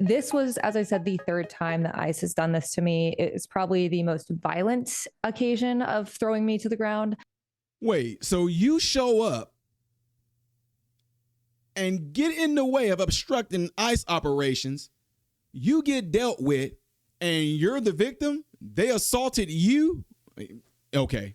This was, as I said, the third time that ICE has done this to me. It's probably the most violent occasion of throwing me to the ground. Wait, so you show up and get in the way of obstructing ICE operations, you get dealt with, and you're the victim? They assaulted you? Okay.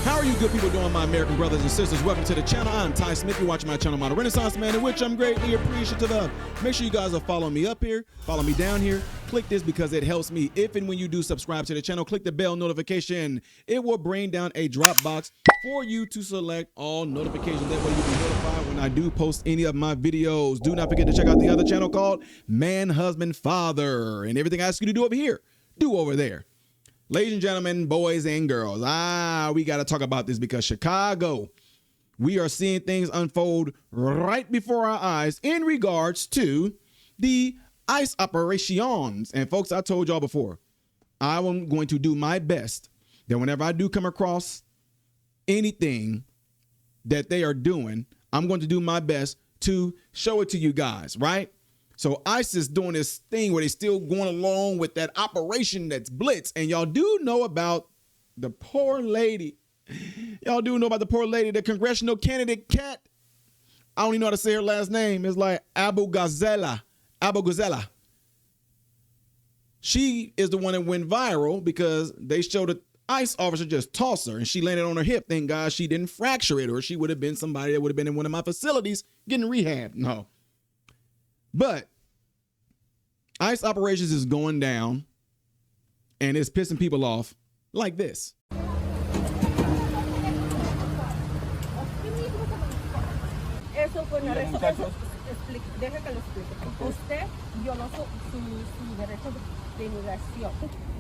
How are you good people doing, my American brothers and sisters? Welcome to the channel. I'm Ty Smith. You're watching my channel, Modern Renaissance Man, in which I'm greatly appreciative of. Make sure you guys are following me up here, follow me down here. Click this because it helps me. If and when you do subscribe to the channel, click the bell notification. It will bring down a drop box for you to select all notifications. That way you'll be notified when I do post any of my videos. Do not forget to check out the other channel called Man, Husband, Father. And everything I ask you to do over here, do over there. Ladies and gentlemen, boys and girls, we got to talk about this because Chicago, we are seeing things unfold right before our eyes in regards to the ICE operations. And folks, I told y'all before, I'm going to do my best that whenever I do come across anything that they are doing, I'm going to do my best to show it to you guys, right? So ICE is doing this thing where they're still going along with that operation that's Blitz. And y'all do know about the poor lady. Y'all do know about the poor lady, the congressional candidate Cat. I don't even know how to say her last name. It's like Abu Ghazala. She is the one that went viral because they showed the ICE officer just toss her and she landed on her hip. Thank God she didn't fracture it, or she would have been somebody that would have been in one of my facilities getting rehab. No. But ICE operations is going down and it's pissing people off like this. Eso con el resto, deje que lo explique. Usted violó su derecho de inmigración,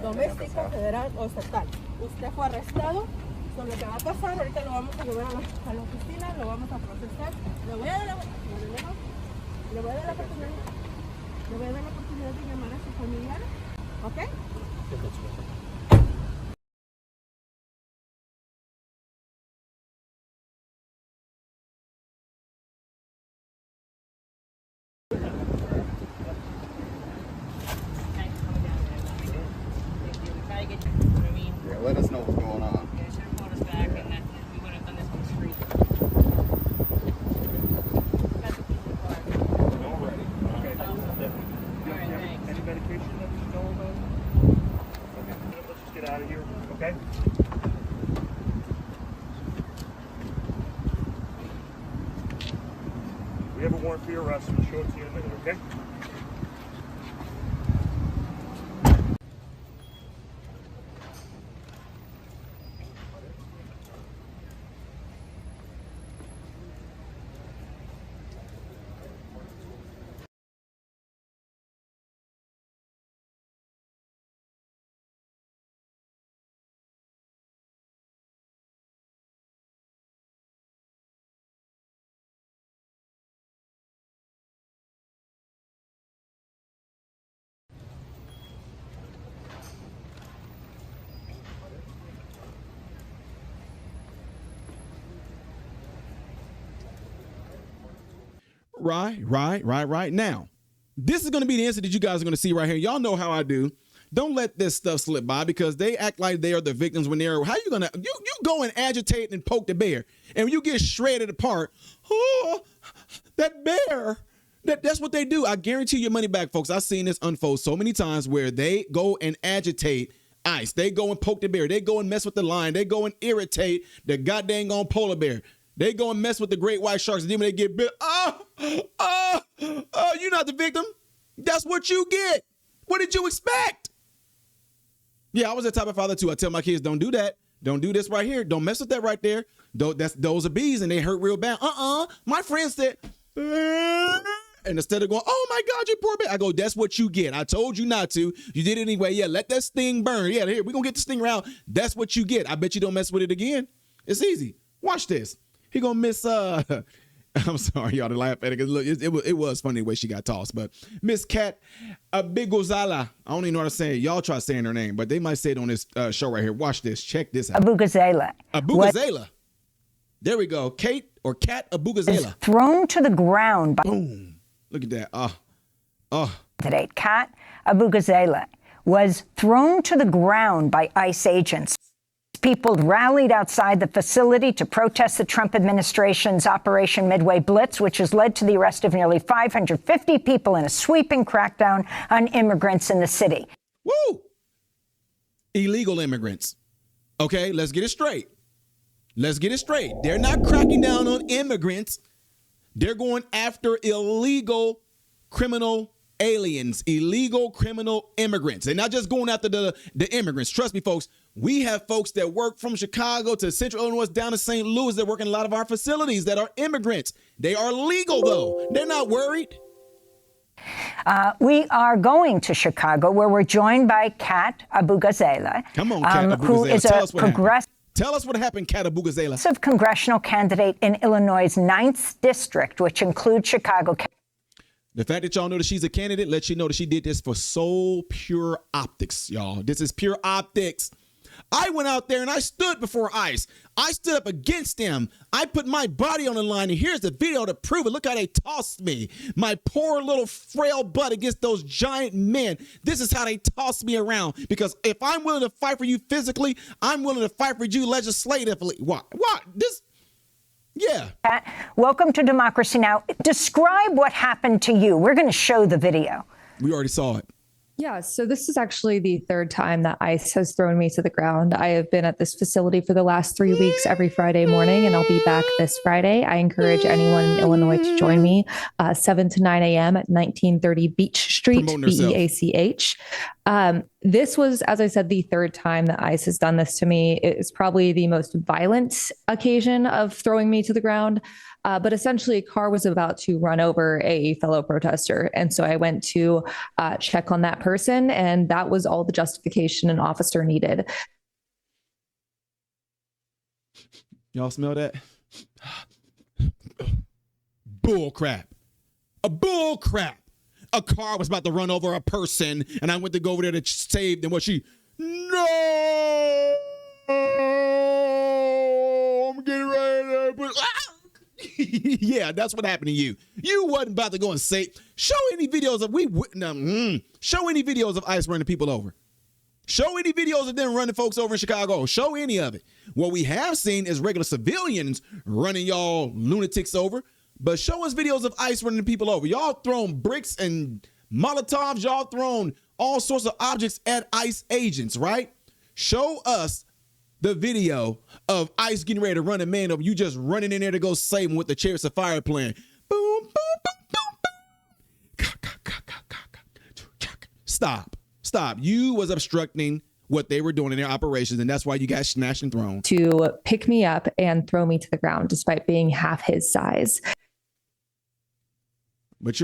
doméstico, federal o estatal. Usted fue arrestado. Con lo que va a pasar, ahorita lo vamos a llevar a la oficina, lo vamos a procesar. Le voy a dar la oportunidad de llamar a su familiar, ¿ok? Yeah, let us know what's going on. Yeah, should have called us back and then we would have done this on the street. Got the piece of card. Already. Okay. All right, thanks. Any medication that we know about? Okay. Let's just get out of here, okay? We have a warrant for your arrest. We'll show it to you in a minute, okay? Right. Now, this is going to be the instant that you guys are going to see right here. Y'all know how I do. Don't let this stuff slip by because they act like they are the victims when they're, how you going to, you go and agitate and poke the bear. And when you get shredded apart, oh, that bear, that's what they do. I guarantee your money back, folks. I've seen this unfold so many times where they go and agitate ICE. They go and poke the bear. They go and mess with the lion. They go and irritate the goddamn on polar bear. They go and mess with the great white sharks, and then when they get bit, you're not the victim. That's what you get. What did you expect? Yeah, I was that type of father too. I tell my kids, don't do that. Don't do this right here. Don't mess with that right there. Those are bees and they hurt real bad. My friend said, and instead of going, oh my God, you poor baby, I go, that's what you get. I told you not to. You did it anyway. Yeah, let that sting burn. Yeah, here, we're going to get the stinger out. That's what you get. I bet you don't mess with it again. It's easy. Watch this. He going to miss I'm sorry, y'all, to laugh at it. 'Cause look, it was funny the way she got tossed. But Miss Kat Abigozala, I don't even know how to say it. Y'all try saying her name, but they might say it on this show right here. Watch this. Check this out. Abugazela. Abugazela. There we go. Kate or Kat Abugazela. Thrown to the ground by Boom. Look at that. candidate Kat Abugazela was thrown to the ground by ICE agents. People rallied outside the facility to protest the Trump administration's Operation Midway Blitz, which has led to the arrest of nearly 550 people in a sweeping crackdown on immigrants in the city. Woo! Illegal immigrants. Okay, let's get it straight. Let's get it straight. They're not cracking down on immigrants. They're going after illegal criminal aliens, illegal criminal immigrants. They're not just going after the immigrants. Trust me, folks. We have folks that work from Chicago to Central Illinois down to St. Louis that work in a lot of our facilities that are immigrants. They are legal, though. They're not worried. We are going to Chicago, where we're joined by Kat Abugazela. Come on, Kat Abugazela. Who is Tell a us what happened. Tell us what happened, Kat Abugazela. Congressional candidate in Illinois' 9th district, which includes Chicago. The fact that y'all know that she's a candidate lets you know that she did this for sole pure optics, y'all. This is pure optics. I went out there and I stood before ICE. I stood up against them. I put my body on the line, and here's the video to prove it. Look how they tossed me. My poor little frail butt against those giant men. This is how they tossed me around. Because if I'm willing to fight for you physically, I'm willing to fight for you legislatively. What? This? Yeah. Welcome to Democracy Now! Describe what happened to you. We're going to show the video. We already saw it. Yeah, so this is actually the third time that ICE has thrown me to the ground. I have been at this facility for the last 3 weeks every Friday morning, and I'll be back this Friday. I encourage anyone in Illinois to join me 7 to 9 a.m. at 1930 Beach Street, BEACH. This was, as I said, the third time that ICE has done this to me. It's probably the most violent occasion of throwing me to the ground. But essentially, a car was about to run over a fellow protester. And so I went to check on that person, and that was all the justification an officer needed. Y'all smell that? Bull crap. A bull crap. A car was about to run over a person, and I went to go over there to save them. No! I'm getting ready to yeah, that's what happened to you. You wasn't about to go and say, show any videos of show any videos of ICE running people over. Show any videos of them running folks over in Chicago. Show any of it. What we have seen is regular civilians running y'all lunatics over, but show us videos of ICE running people over. Y'all thrown bricks and Molotovs. Y'all thrown all sorts of objects at ICE agents, right? Show us the video of ICE getting ready to run a man over. You just running in there to go save him with the Chariots of Fire playing. Boom, boom, boom, boom, boom. Stop. You was obstructing what they were doing in their operations, and that's why you got snatched and thrown. To pick me up and throw me to the ground, despite being half his size. But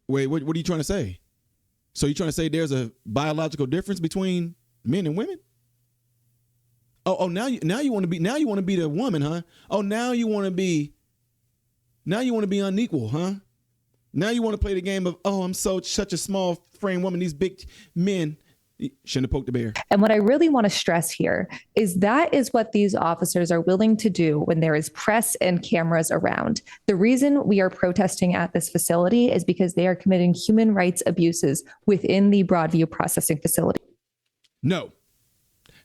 wait, what are you trying to say? So you're trying to say there's a biological difference between men and women? Oh, now you want to be the woman, huh? Oh, now you want to be unequal, huh? Now you want to play the game of, oh, I'm such a small frame woman. These big men shouldn't have poked the bear. And what I really want to stress here is that is what these officers are willing to do when there is press and cameras around. The reason we are protesting at this facility is because they are committing human rights abuses within the Broadview processing facility. No.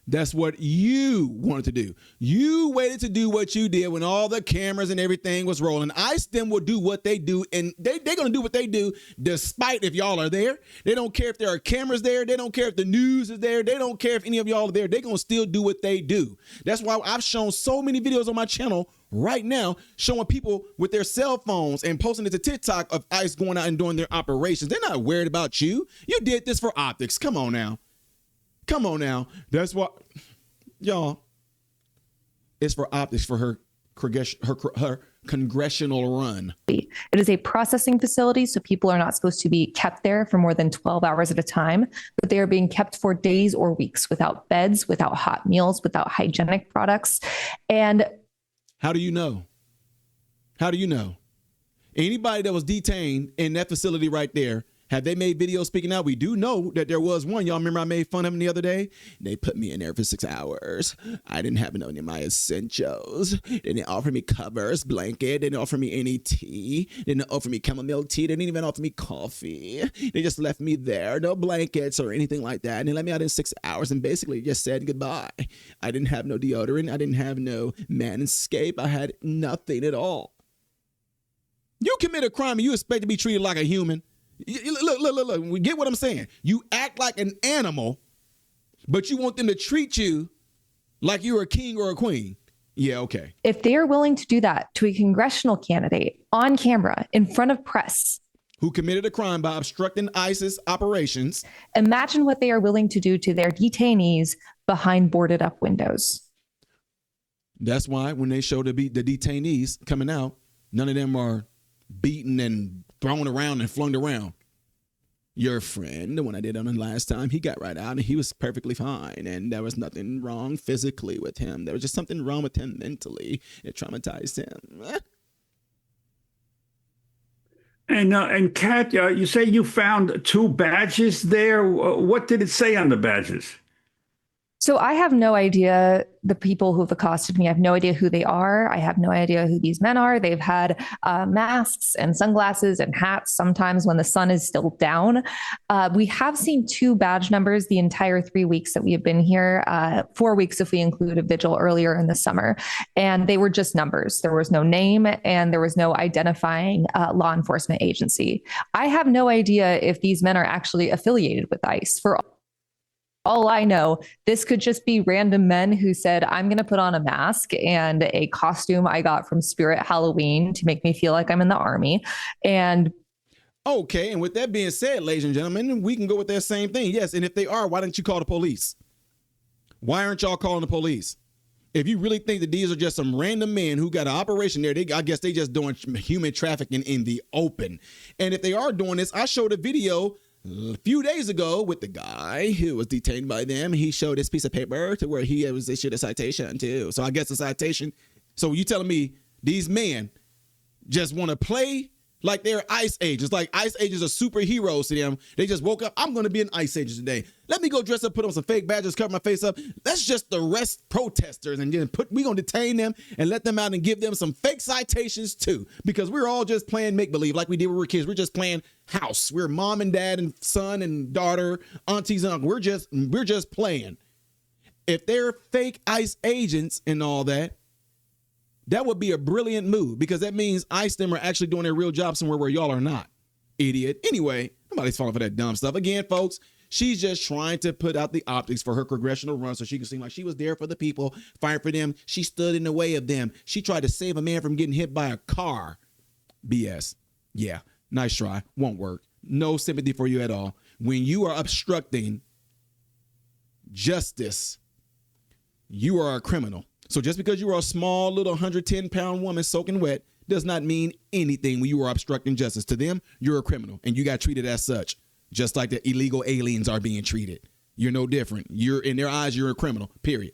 That's what you wanted to do. You waited to do what you did when all the cameras and everything was rolling. ICE them will do what they do, and they're going to do what they do despite if y'all are there. They don't care if there are cameras there. They don't care if the news is there. They don't care if any of y'all are there. They're going to still do what they do. That's why I've shown so many videos on my channel right now showing people with their cell phones and posting it to TikTok of ICE going out and doing their operations. They're not worried about you. You did this for optics. Come on now. That's what, y'all, it's for optics for her congressional run. It is a processing facility, so people are not supposed to be kept there for more than 12 hours at a time, but they are being kept for days or weeks without beds, without hot meals, without hygienic products. And how do you know? Anybody that was detained in that facility right there, have they made videos speaking out? We do know that there was one. Y'all remember I made fun of him the other day? They put me in there for 6 hours. I didn't have any of my essentials. They didn't offer me covers, blanket. They didn't offer me any tea. They didn't offer me chamomile tea. They didn't even offer me coffee. They just left me there. No blankets or anything like that. And they let me out in 6 hours and basically just said goodbye. I didn't have no deodorant. I didn't have no manscape. I had nothing at all. You commit a crime and you expect to be treated like a human. Look. We get what I'm saying. You act like an animal, but you want them to treat you like you're a king or a queen. Yeah, okay. If they are willing to do that to a congressional candidate on camera in front of press who committed a crime by obstructing ISIS operations, imagine what they are willing to do to their detainees behind boarded up windows. That's why when they show the detainees coming out, none of them are beaten and thrown around and flung around. Your friend, the one I did on the last time, he got right out and he was perfectly fine. And there was nothing wrong physically with him. There was just something wrong with him mentally. It traumatized him. And Kat, you say you found 2 badges there. What did it say on the badges? So I have no idea the people who've accosted me. I have no idea who they are. I have no idea who these men are. They've had masks and sunglasses and hats sometimes when the sun is still down. We have seen 2 badge numbers the entire 3 weeks that we have been here, 4 weeks if we include a vigil earlier in the summer. And they were just numbers. There was no name and there was no identifying law enforcement agency. I have no idea if these men are actually affiliated with ICE. For all I know, this could just be random men who said, I'm going to put on a mask and a costume I got from Spirit Halloween to make me feel like I'm in the army. And okay, and with that being said, ladies and gentlemen, we can go with that same thing. Yes, and if they are, why didn't you call the police? Why aren't y'all calling the police? If you really think that these are just some random men who got an operation there, I guess they just doing human trafficking in the open. And if they are doing this, I showed a video a few days ago with the guy who was detained by them. He showed this piece of paper to where he was issued a citation too. So I guess the citation. So you telling me these men just want to play like they're ICE agents, like ICE agents are superheroes to them. They just woke up, I'm going to be an ICE agent today. Let me go dress up, put on some fake badges, cover my face up. Let's just arrest protesters and then we're going to detain them and let them out and give them some fake citations too. Because we're all just playing make-believe like we did when we were kids. We're just playing house. We're mom and dad and son and daughter, aunties and uncles. We're just playing. If they're fake ICE agents and all that, that would be a brilliant move because that means ICE them are actually doing their real job somewhere where y'all are not. Idiot. Anyway, nobody's falling for that dumb stuff. Again, folks, she's just trying to put out the optics for her congressional run so she can seem like she was there for the people, fighting for them. She stood in the way of them. She tried to save a man from getting hit by a car. BS. Yeah, nice try. Won't work. No sympathy for you at all. When you are obstructing justice, you are a criminal. So just because you are a small little 110-pound woman soaking wet does not mean anything when you are obstructing justice. To them, you're a criminal and you got treated as such, just like the illegal aliens are being treated. You're no different. You're in their eyes, you're a criminal, period.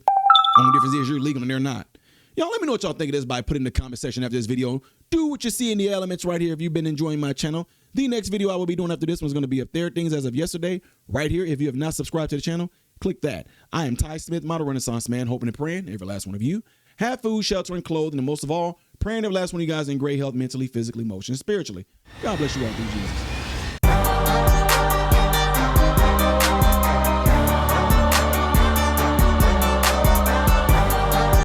Only difference is you're legal and they're not. Y'all, let me know what y'all think of this by putting in the comment section after this video. Do what you see in the elements right here if you've been enjoying my channel. The next video I will be doing after this one is going to be up there. Things as of yesterday, right here. If you have not subscribed to the channel, click that. I am Ty Smith, model Renaissance man, hoping and praying every last one of you have food, shelter, and clothing, and most of all, praying every last one of you guys in great health, mentally, physically, emotionally, and spiritually. God bless you all through Jesus.